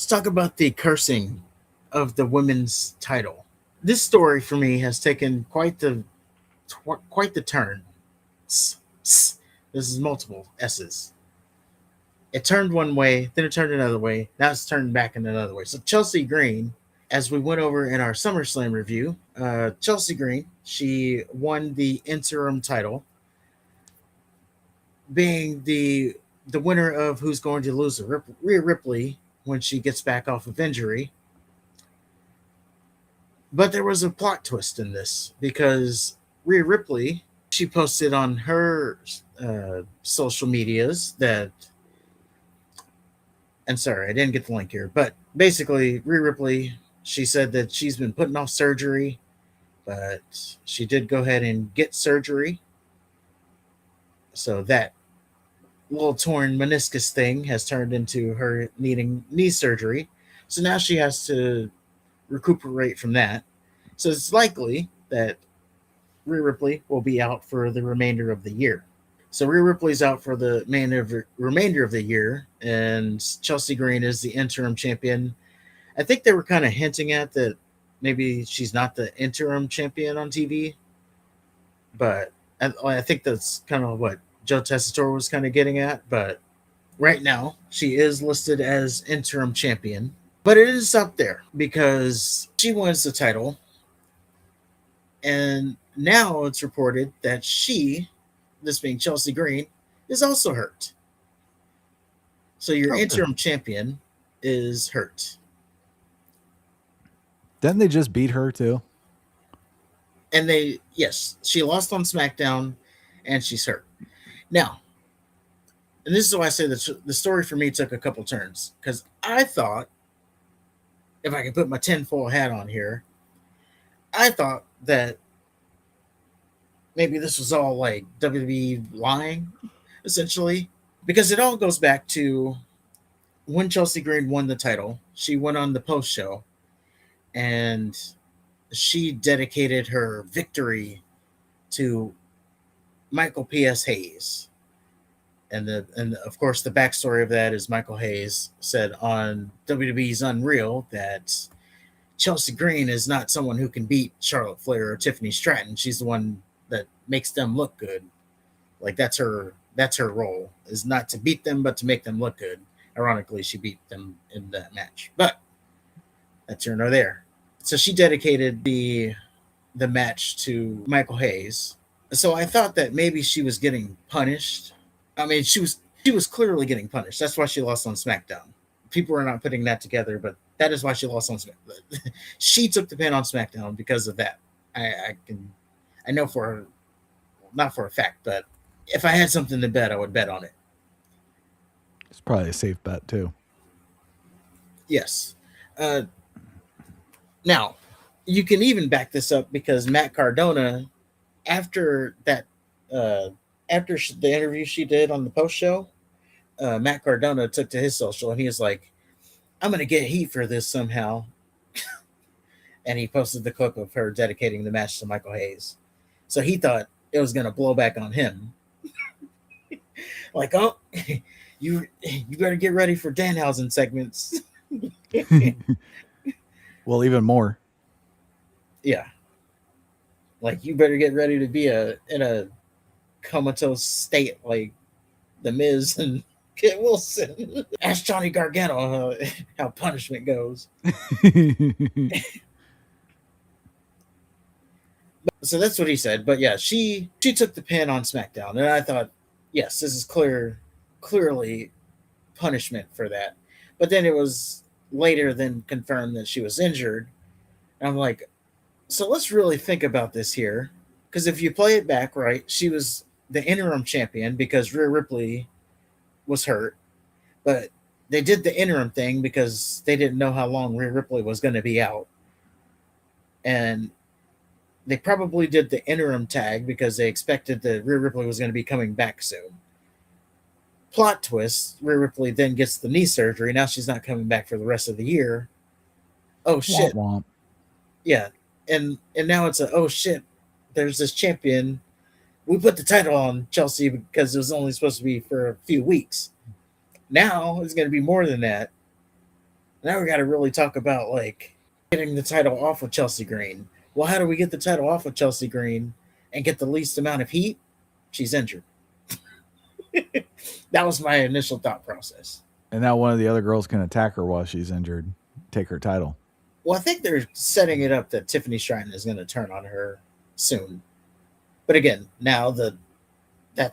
Let's talk about the cursing of the women's title. This story for me has taken quite the turn. This is multiple S's. It turned one way, then it turned another way. Now it's turned back in another way. So Chelsea Green, as we went over in our SummerSlam review, Chelsea Green, she won the interim title, being the winner of who's going to lose to Rhea Ripley when she gets back off of injury. But there was a plot twist in this because Rhea Ripley, she posted on her social medias that, and sorry, I didn't get the link here, but basically, Rhea Ripley, she said that she's been putting off surgery, but she did go ahead and get surgery. So that little torn meniscus thing has turned into her needing knee surgery. So now she has to recuperate from that. So it's likely that Rhea Ripley will be out for the remainder of the year. So Rhea Ripley's out for the remainder of the year, and Chelsea Green is the interim champion. I think they were kind of hinting at that maybe she's not the interim champion on TV, but I think that's kind of what Joe Tessitore was kind of getting at. But right now, she is listed as interim champion, but it is up there because she wins the title, and now it's reported that she, this being Chelsea Green, is also hurt. So your interim champion is hurt. Didn't they just beat her too? And yes, she lost on SmackDown and she's hurt. Now, and this is why I say that the story for me took a couple turns because I thought, if I could put my tinfoil hat on here, I thought that maybe this was all like WWE lying, essentially, because it all goes back to when Chelsea Green won the title. She went on the post show and she dedicated her victory to Michael P.S. Hayes. And of course the backstory of that is Michael Hayes said on WWE's Unreal that Chelsea Green is not someone who can beat Charlotte Flair or Tiffany Stratton. She's the one that makes them look good. Like that's her role, is not to beat them but to make them look good. Ironically, she beat them in that match, but that's here nor there. So she dedicated the match to Michael Hayes. So I thought that maybe she was getting punished. I mean, she was clearly getting punished. That's why she lost on SmackDown. People are not putting that together, but that is why she lost on SmackDown. She took the pin on SmackDown because of that. I know not for a fact, but if I had something to bet, I would bet on it. It's probably a safe bet too. Yes. Now, you can even back this up because Matt Cardona, after that, the interview she did on the post show, Matt Cardona took to his social and he was like, "I'm gonna get heat for this somehow," and he posted the clip of her dedicating the match to Michael Hayes. So he thought it was gonna blow back on him, like, "Oh, you better get ready for Danhausen segments." Well, even more. Yeah, like you better get ready to be in a comatose state like the Miz and Kit Wilson. Ask Johnny Gargano how punishment goes. So that's what he said. But yeah, she took the pin on SmackDown, and I thought, yes, this is clearly punishment for that. But then it was later then confirmed that she was injured. And I'm like, so let's really think about this here, because if you play it back right, she was the interim champion because Rhea Ripley was hurt, but they did the interim thing because they didn't know how long Rhea Ripley was going to be out, and they probably did the interim tag because they expected that Rhea Ripley was going to be coming back soon. Plot twist: Rhea Ripley then gets the knee surgery. Now she's not coming back for the rest of the year. Oh shit! Womp womp. Yeah, and now it's oh shit! There's this champion. We put the title on Chelsea because it was only supposed to be for a few weeks. Now it's going to be more than that. Now we got to really talk about like getting the title off of Chelsea Green. Well, how do we get the title off of Chelsea Green and get the least amount of heat? She's injured. That was my initial thought process. And now one of the other girls can attack her while she's injured, take her title. Well, I think they're setting it up that Tiffany Stratton is going to turn on her soon. But again, now that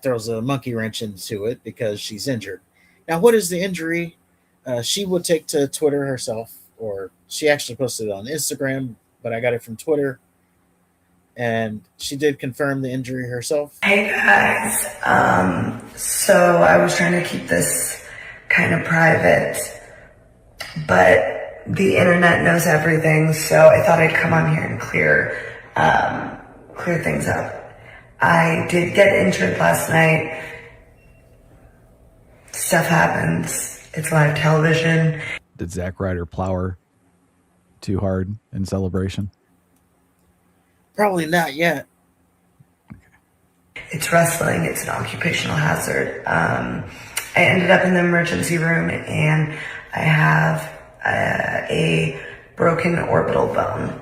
throws a monkey wrench into it because she's injured. Now, what is the injury? She would take to Twitter herself, or she actually posted it on Instagram, but I got it from Twitter. And she did confirm the injury herself. Hey guys, so I was trying to keep this kind of private, but the internet knows everything, so I thought I'd come on here and clear things up. I did get injured last night. Stuff happens. It's live television. Did Zack Ryder plow her too hard in celebration? Probably not yet. It's wrestling. It's an occupational hazard. I ended up in the emergency room and I have a broken orbital bone.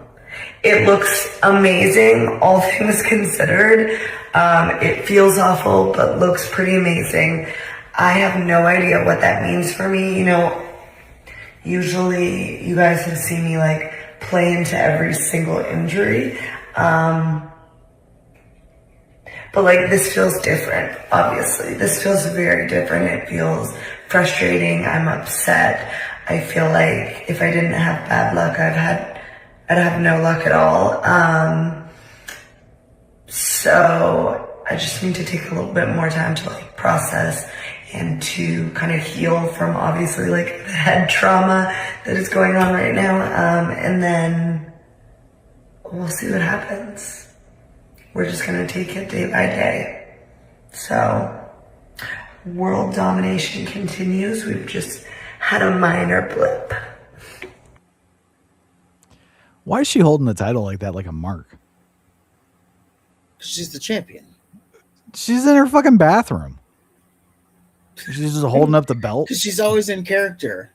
It looks amazing, all things considered. It feels awful, but looks pretty amazing. I have no idea what that means for me. You know, usually you guys have seen me like play into every single injury. But like this feels different, obviously. This feels very different. It feels frustrating. I'm upset. I feel like if I didn't have bad luck, I'd have no luck at all. So I just need to take a little bit more time to like process and to kind of heal from obviously like the head trauma that is going on right now. And then we'll see what happens. We're just gonna take it day by day. So, world domination continues. We've just had a minor blip. Why is she holding the title like that, like a mark? She's the champion. She's in her fucking bathroom. She's just holding up the belt. Because she's always in character.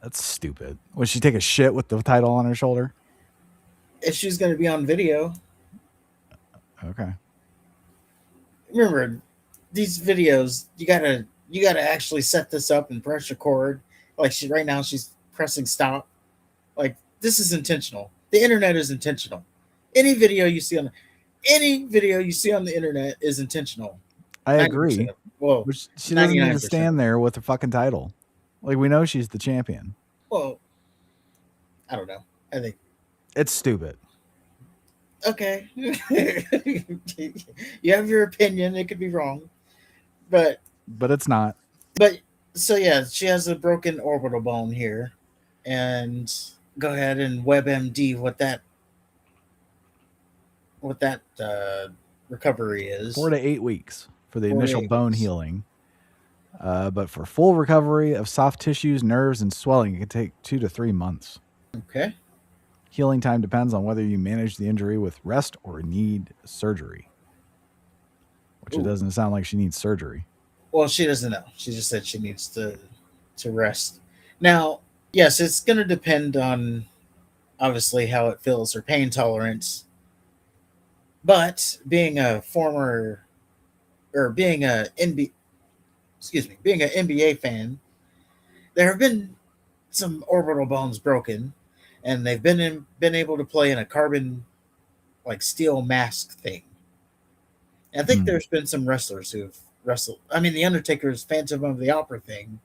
That's stupid. Would she take a shit with the title on her shoulder? If she's going to be on video. Okay. Remember, these videos, you gotta actually set this up and press record. Like right now, she's pressing stop. Like this is intentional. The internet is intentional. Any video you see on the internet is intentional. I agree. Well, which she doesn't need to stand there with the fucking title. Like we know she's the champion. Well, I don't know. I think it's stupid. Okay. You have your opinion. It could be wrong. But it's not. But so yeah, she has a broken orbital bone here. And go ahead and WebMD what that recovery is. 4 to 8 weeks for the initial bone healing. But for full recovery of soft tissues, nerves, and swelling, it can take 2 to 3 months. Okay. Healing time depends on whether you manage the injury with rest or need surgery. Which it doesn't sound like she needs surgery. Well, she doesn't know. She just said she needs to rest. Now, yes, it's going to depend on obviously how it feels, her pain tolerance. But being an NBA fan, there have been some orbital bones broken. And they've been able to play in a carbon, like steel mask thing. And I think there's been some wrestlers who've wrestled. I mean, the Undertaker's Phantom of the Opera thing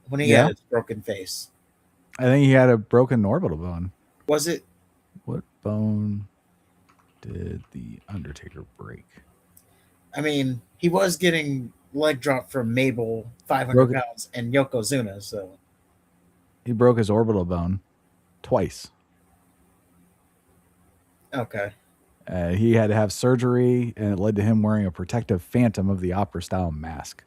when he had his broken face. I think he had a broken orbital bone. Was it? What bone did the Undertaker break? I mean, he was getting leg drop from Mabel, 500 pounds, and Yokozuna. So he broke his orbital bone. Twice. Okay. He had to have surgery, and it led to him wearing a protective Phantom of the Opera style mask.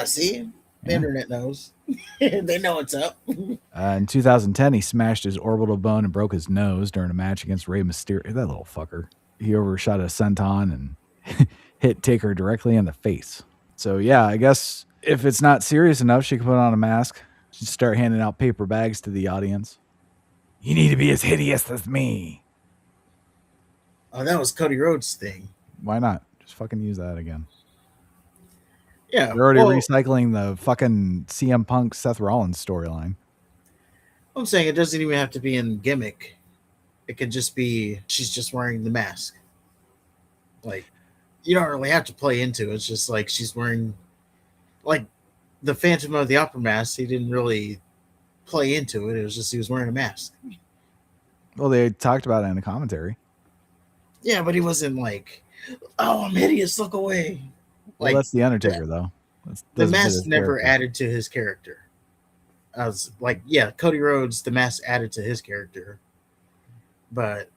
See? The internet knows. They know what's up. In 2010, he smashed his orbital bone and broke his nose during a match against Rey Mysterio. That little fucker. He overshot a senton and hit Taker directly in the face. So, yeah, I guess if it's not serious enough, she can put on a mask. Just start handing out paper bags to the audience. You need to be as hideous as me. Oh, that was Cody Rhodes' thing. Why not? Just fucking use that again. Yeah, You're already well, recycling the fucking CM Punk Seth Rollins storyline. I'm saying it doesn't even have to be in gimmick. It could just be she's just wearing the mask. Like, you don't really have to play into it. It's just like she's wearing, like, the Phantom of the Opera mask. He didn't really play into it. It was just he was wearing a mask. Well, they talked about it in the commentary. Yeah, but he wasn't like, oh, I'm hideous, look away. Well, Like, that's the Undertaker, though. the mask never added to his character. I was like, yeah, Cody Rhodes, the mask added to his character. But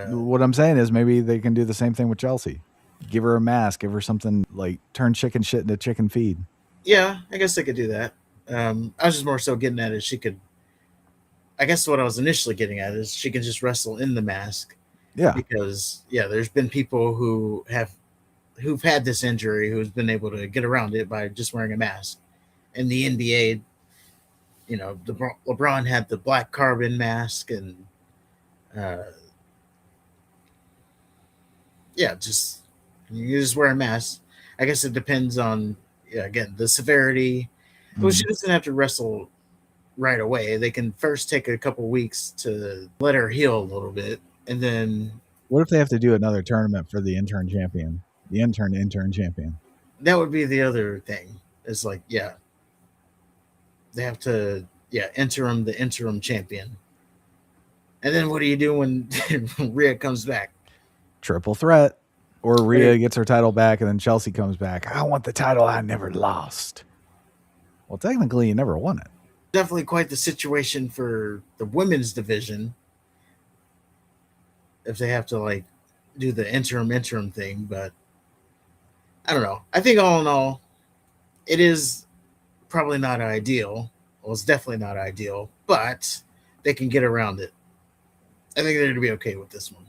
what I'm saying is maybe they can do the same thing with Chelsea. Give her a mask, give her something like turn chicken shit into chicken feed. yeah, I guess they could do that. I was just more so getting at it. She could, I guess what I was initially getting at is she can just wrestle in the mask. Yeah. Because, yeah, there's been people who've had this injury who's been able to get around it by just wearing a mask. In the NBA, you know, LeBron had the black carbon mask, and yeah, just you just wear a mask. I guess it depends on, yeah, again, the severity. Well, she doesn't have to wrestle right away. They can first take a couple weeks to let her heal a little bit, and then what if they have to do another tournament for the intern champion? The intern champion. That would be the other thing. It's like, yeah, they have to, yeah, the interim champion. And then what do you do when Rhea comes back? Triple threat. Or Rhea gets her title back and then Chelsea comes back. I want the title I never lost. Well, technically, you never won it. Definitely quite the situation for the women's division. If they have to, like, do the interim thing. But I don't know. I think all in all, it is probably not ideal. Well, it's definitely not ideal, but they can get around it. I think they're going to be okay with this one.